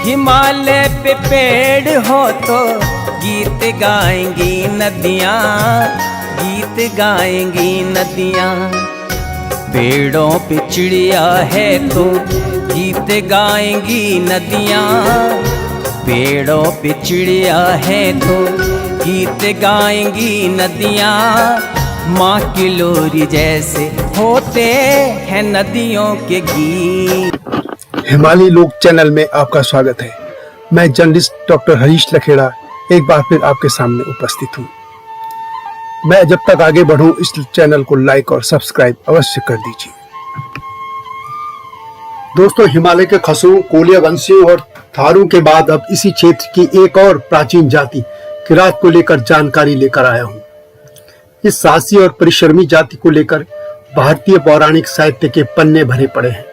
हिमालय पे पेड़ हो तो गीत गाएंगी नदियाँ, गीत गाएंगी नदियाँ। पेड़ों पे चिड़िया है तो गीत गाएंगी नदियाँ, पेड़ों पे चिड़िया है तो गीत गाएंगी नदियाँ। माँ की लोरी जैसे होते हैं नदियों के गीत। हिमालय लोक चैनल में आपका स्वागत है। मैं जर्नलिस्ट डॉक्टर हरीश लखेड़ा एक बार फिर आपके सामने उपस्थित हूँ। मैं जब तक आगे बढ़ूं इस चैनल को लाइक और सब्सक्राइब अवश्य कर दीजिए। दोस्तों, हिमालय के खसुओं, कोलिया वंशियों और थारू के बाद अब इसी क्षेत्र की एक और प्राचीन जाति किरात को लेकर जानकारी लेकर आया हूँ। इस साहसी और परिश्रमी जाति को लेकर भारतीय पौराणिक साहित्य के पन्ने भरे पड़े हैं।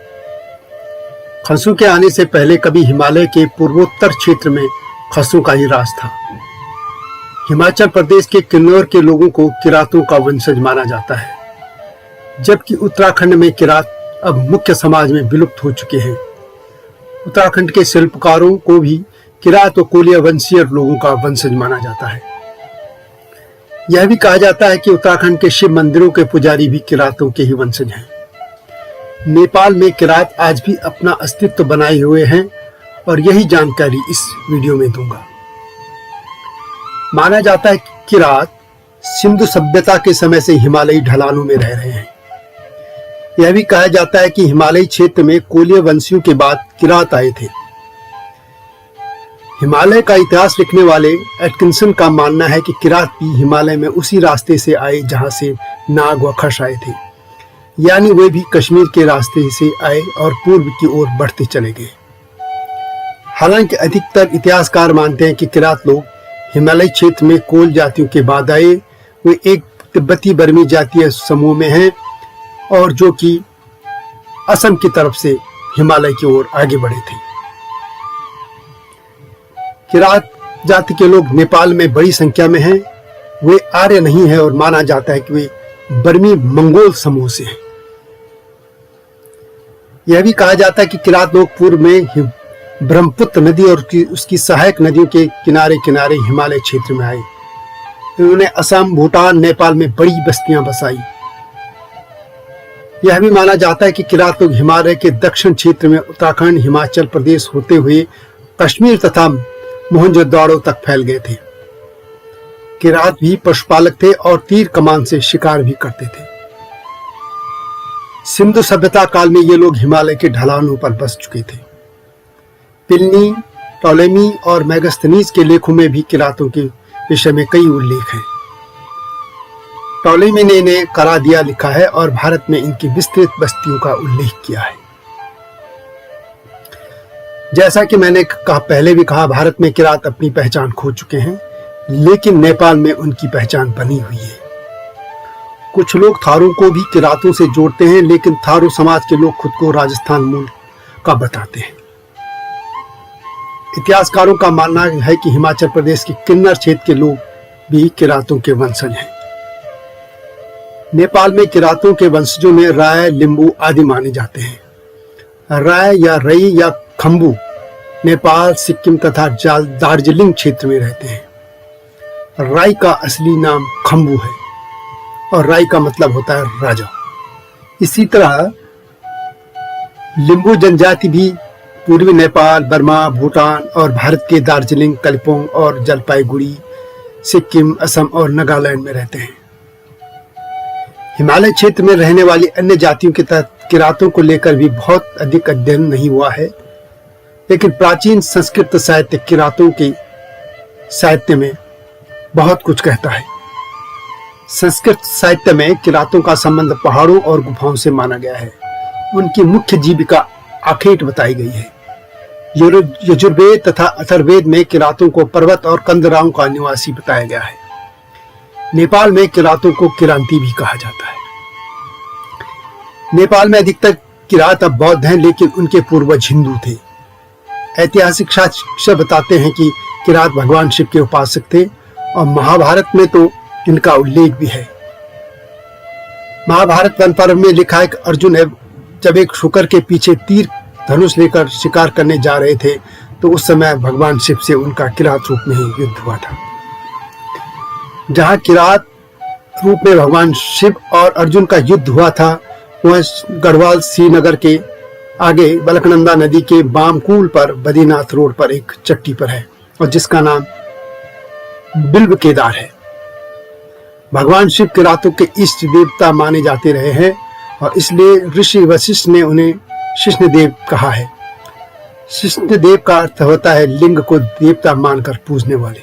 खसू के आने से पहले कभी हिमालय के पूर्वोत्तर क्षेत्र में खसू का ही राज था। हिमाचल प्रदेश के किन्नौर के लोगों को किरातों का वंशज माना जाता है, जबकि उत्तराखंड में किरात अब मुख्य समाज में विलुप्त हो चुके हैं। उत्तराखंड के शिल्पकारों को भी किरात और कोलिया वंशीय लोगों का वंशज माना जाता है। यह भी कहा जाता है कि उत्तराखंड के शिव मंदिरों के पुजारी भी किरातों के ही वंशज हैं। नेपाल में किरात आज भी अपना अस्तित्व बनाए हुए हैं और यही जानकारी इस वीडियो में दूंगा। माना जाता है कि किरात सिंधु सभ्यता के समय से हिमालयी ढलानों में रह रहे हैं। यह भी कहा जाता है कि हिमालयी क्षेत्र में कोलिया वंशियों के बाद किरात आए थे। हिमालय का इतिहास लिखने वाले एटकिंसन का मानना है कि किरात भी हिमालय में उसी रास्ते से आए जहां से नाग व खश आए थे, यानी वे भी कश्मीर के रास्ते से आए और पूर्व की ओर बढ़ते चले गए। हालांकि अधिकतर इतिहासकार मानते हैं कि किरात लोग हिमालय क्षेत्र में कोल जातियों के बाद आए। वे एक तिब्बती बर्मी जातीय समूह में हैं और जो कि असम की तरफ से हिमालय की ओर आगे बढ़े थे। किरात जाति के लोग नेपाल में बड़ी संख्या में हैं। वे आर्य नहीं है और माना जाता है कि वे बर्मी मंगोल समूह से हैं। यह भी कहा जाता है कि किरात लोग पूर्व में ब्रह्मपुत्र नदी और उसकी सहायक नदियों के किनारे किनारे हिमालय क्षेत्र में आए। उन्होंने असम, भूटान, नेपाल में बड़ी बस्तियां बसाई। यह भी माना जाता है कि किरात लोग हिमालय के दक्षिण क्षेत्र में उत्तराखंड, हिमाचल प्रदेश होते हुए कश्मीर तथा मोहनजोदड़ो तक फैल गए थे। किरात भी पशुपालक थे और तीर कमान से शिकार भी करते थे। सिंधु सभ्यता काल में ये लोग हिमालय के ढलानों पर बस चुके थे। पिलनी, टॉलेमी और मेगास्थनीज के लेखों में भी किरातों के विषय में कई उल्लेख हैं। टॉलेमी ने इन्हें करादिया लिखा है और भारत में इनकी विस्तृत बस्तियों का उल्लेख किया है। जैसा कि मैंने पहले भी कहा, भारत में किरात अपनी पहचान खो चुके हैं, लेकिन नेपाल में उनकी पहचान बनी हुई है। कुछ लोग थारू को भी किरातों से जोड़ते हैं, लेकिन थारू समाज के लोग खुद को राजस्थान मूल का बताते हैं। इतिहासकारों का मानना है कि हिमाचल प्रदेश के किन्नर क्षेत्र के लोग भी किरातों के वंशज हैं। नेपाल में किरातों के वंशजों में राय, लिंबू आदि माने जाते हैं। राय या रई या खम्बू नेपाल, सिक्किम तथा दार्जिलिंग क्षेत्र में रहते हैं। राय का असली नाम खम्बू है और राय का मतलब होता है राजा। इसी तरह लिंबू जनजाति भी पूर्वी नेपाल, बर्मा, भूटान और भारत के दार्जिलिंग, कलिम्पोंग और जलपाईगुड़ी, सिक्किम, असम और नागालैंड में रहते हैं। हिमालय क्षेत्र में रहने वाली अन्य जातियों के तहत किरातों को लेकर भी बहुत अधिक अध्ययन नहीं हुआ है, लेकिन प्राचीन संस्कृत साहित्य किरातों के साहित्य में बहुत कुछ कहता है। संस्कृत साहित्य में किरातों का संबंध पहाड़ों और गुफाओं से माना गया है। उनकी मुख्य जीविका आखेट बताई गई है। यजुर्वेद तथा अथर्ववेद में किरातों को पर्वत और कंदराओं का निवासी बताया गया है। नेपाल में किरातों को किरांती भी कहा जाता है। नेपाल में अधिकतर किरात अब बौद्ध हैं, लेकिन उनके पूर्वज हिंदू थे। ऐतिहासिक साक्ष्य बताते हैं कि किरात भगवान शिव के उपासक थे और महाभारत में तो इनका उल्लेख भी है। महाभारत वन पर्व में लिखा है कि अर्जुन जब एक शुकर के पीछे तीर धनुष लेकर शिकार करने जा रहे थे तो उस समय भगवान शिव से उनका किरात रूप में ही युद्ध हुआ था। जहां किरात रूप में भगवान शिव और अर्जुन का युद्ध हुआ था, वह गढ़वाल श्रीनगर के आगे बलकनंदा नदी के बामकूल पर बद्रीनाथ रोड पर एक चट्टी पर है और जिसका नाम बिल्व केदार है। भगवान शिव किरातों के इष्ट देवता माने जाते रहे हैं और इसलिए ऋषि वशिष्ठ ने उन्हें शिष्णदेव कहा है। शिष्णदेव का अर्थ होता है लिंग को देवता मानकर पूजने वाले।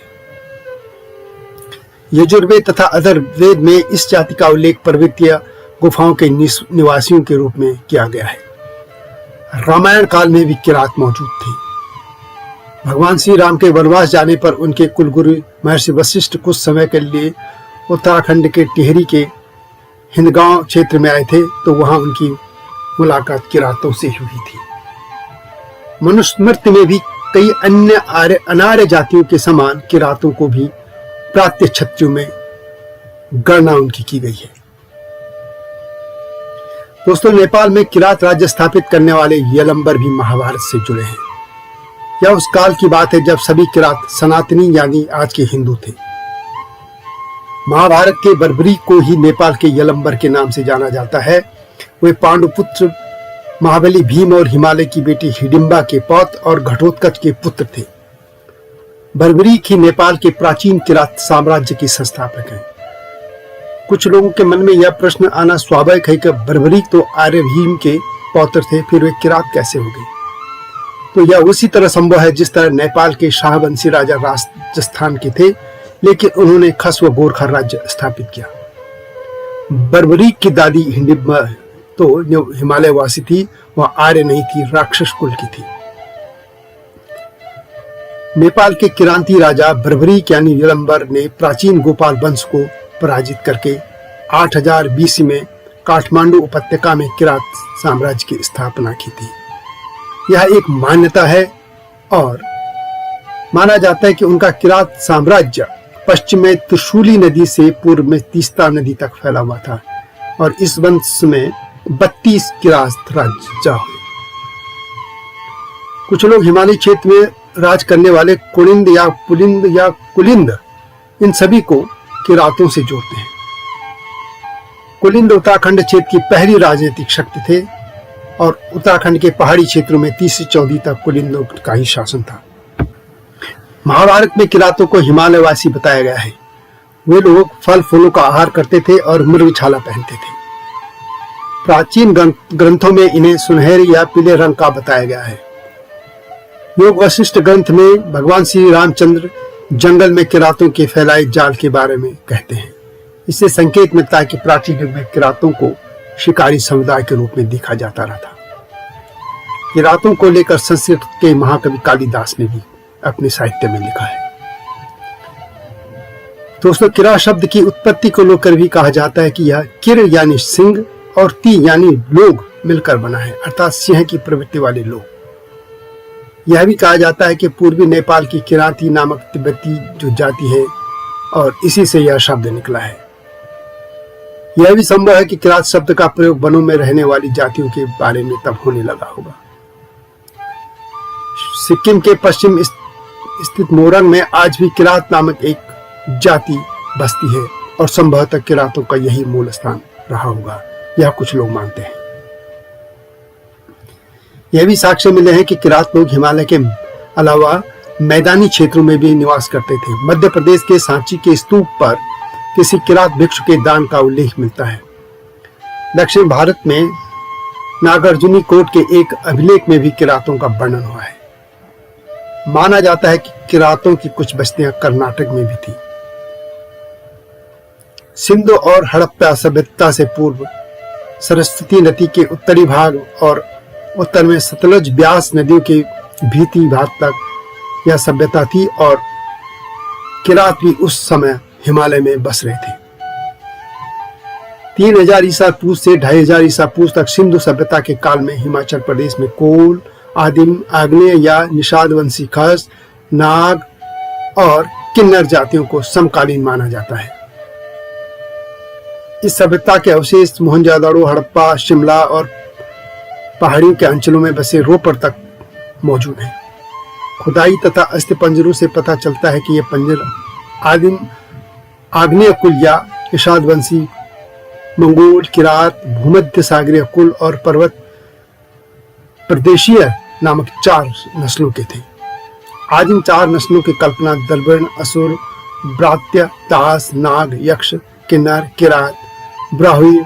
यजुर्वेद तथा अथर्ववेद में इस जाति का उल्लेख पर्वतीय गुफाओं के निवासियों के रूप में किया गया है। रामायण काल में भी किरात मौजूद थे। भगवान श्री राम के वनवास जाने पर उनके कुलगुरु महर्षि वशिष्ठ कुछ समय के लिए उत्तराखंड के टिहरी के हिंदगांव क्षेत्र में आए थे, तो वहां उनकी मुलाकात किरातों से हुई थी। मनुस्मृति में भी कई अन्य अनार्य जातियों के समान किरातों को भी प्रात्य क्षत्रियों में गणना उनकी की गई है। दोस्तों, नेपाल में किरात राज्य स्थापित करने वाले यलंबर भी महाभारत से जुड़े हैं। यह उस काल की बात है जब सभी किरात सनातनी यानी आज के हिंदू थे। महाभारत के बर्बरी को ही नेपाल के यलंबर के नाम से जाना जाता है। वे पांडुपुत्र महाबली भीम और हिमालय की बेटी हिडिंबा के पौत्र और घटोत्कच के पुत्र थे। बर्बरी ही नेपाल के प्राचीन किरात साम्राज्य के संस्थापक हैं। कुछ लोगों के मन में यह प्रश्न आना स्वाभाविक है कि बर्बरी तो आर्य भीम के पौत्र थे, फिर वे किरात कैसे हो गए? तो यह उसी तरह संभव है जिस तरह नेपाल के शाहवंशी राजा राजस्थान के थे, लेकिन उन्होंने खस व गोरखा राज्य स्थापित किया। बर्बरी की दादी हिडिंबा तो जो हिमालय वासी थी, वह आर्य नहीं थी, राक्षस कुल की थी। नेपाल के किरांती राजा बर्बरी यानी यलंबर ने प्राचीन गोपाल वंश को पराजित करके 8000 BC में काठमांडू उपत्यका में किरात साम्राज्य की स्थापना की थी। यह एक मान्यता है और माना जाता है कि उनका किरात साम्राज्य पश्चिम में त्रिशूली नदी से पूर्व में तीस्ता नदी तक फैला हुआ था और इस वंश में 32 किरात राजा हुए। कुछ लोग हिमालय क्षेत्र में राज करने वाले कुलिंद या पुलिंद या कुलिंद, इन सभी को किरातों से जोड़ते हैं। कुलिंद उत्तराखंड क्षेत्र की पहली राजनीतिक शक्ति थे और उत्तराखंड के पहाड़ी क्षेत्रों में 3 से 14 तक कुलिंदों का ही शासन था। महाभारत में किरातों को हिमालयवासी बताया गया है। वे लोग फल फूलों का आहार करते थे और मृगछाला पहनते थे। प्राचीन ग्रंथों में इन्हें सुनहरे या पीले रंग का बताया गया है। योग वशिष्ठ ग्रंथ में भगवान श्री रामचंद्र जंगल में किरातों के फैलाए जाल के बारे में कहते हैं। इससे संकेत मिलता है कि प्राचीन युग में किरातों को शिकारी समुदाय के रूप में देखा जाता रहा था। किरातों को लेकर संस्कृत के महाकवि कालिदास ने भी अपने साहित्य में लिखा है। दोस्तों, किरा शब्द की उत्पत्ति को लेकर भी कहा जाता है कि यह किर यानी सिंह और ती यानी लोग मिलकर बना है, अर्थात सिंह की प्रवृत्ति वाले लोग। यह भी कहा जाता है कि पूर्वी नेपाल की किराती नामक तिब्बती जो जाति है और इसी से यह शब्द निकला है। यह भी संभव है कि किरात शब्द का प्रयोग वनों में रहने वाली जातियों के बारे में तब होने लगा होगा। सिक्किम के पश्चिम स्थित मोरंग में आज भी किरात नामक एक जाति बसती है और संभवतः किरातों का यही मूल स्थान रहा होगा, यह कुछ लोग मानते हैं। यह भी साक्ष्य मिले हैं कि किरात लोग हिमालय के अलावा मैदानी क्षेत्रों में भी निवास करते थे। मध्य प्रदेश के सांची के स्तूप पर किसी किरात भिक्षु के दान का उल्लेख मिलता है। दक्षिण भारत में नागार्जुनी कोट के एक अभिलेख में भी किरातों का वर्णन हुआ है। माना जाता है कि किरातों की कुछ बस्तियां कर्नाटक में भी थी। सिंधु और हड़प्पा सभ्यता से पूर्व सरस्वती नदी के उत्तरी भाग और उत्तर में सतलज ब्यास नदियों के भीतरी भाग तक यह सभ्यता थी और किरात भी उस समय हिमालय में बस रहे थे। 3000 ईसा पूर्व से 2500 ईसा पूर्व तक सिंधु सभ्यता के काल में हिमाचल प्रदेश में कोल, आदिम, आग्नेय या निषाद वंशी खस, नाग और किन्नर जातियों को समकालीन माना जाता है। इस सभ्यता के अवशेष मोहनजोदड़ो, हड़प्पा, शिमला और पहाड़ियों के अंचलों में बसे रोपड़ तक मौजूद हैं खुदाई तथा अस्थिपंजरों से पता चलता है कि ये पंजर आदिम आग्नेय कुल या निषाद वंशी, मंगोल, किरात, भूमध्य सागरीय कुल और पर्वत प्रदेशीय नामक 4 नस्लों के थे। आज इन 4 नस्लों की कल्पना दलबर्ण, असुर, ब्रात्य, दास, नाग, यक्ष, किन्नर, किरात, ब्राह्वी,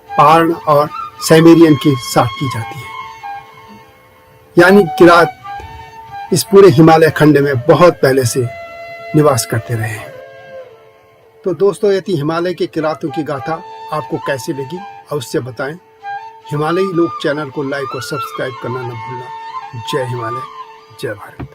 पार्ण और सैमेरियन के साथ की जाती है। यानी किरात इस पूरे हिमालय खंड में बहुत पहले से निवास करते रहे हैं। तो दोस्तों, यदि हिमालय के किरातों की गाथा आपको कैसी लगी अवश्य बताएं। हिमालयी लोक चैनल को लाइक और सब्सक्राइब करना न भूलना। जय हिमालय, जय भारत।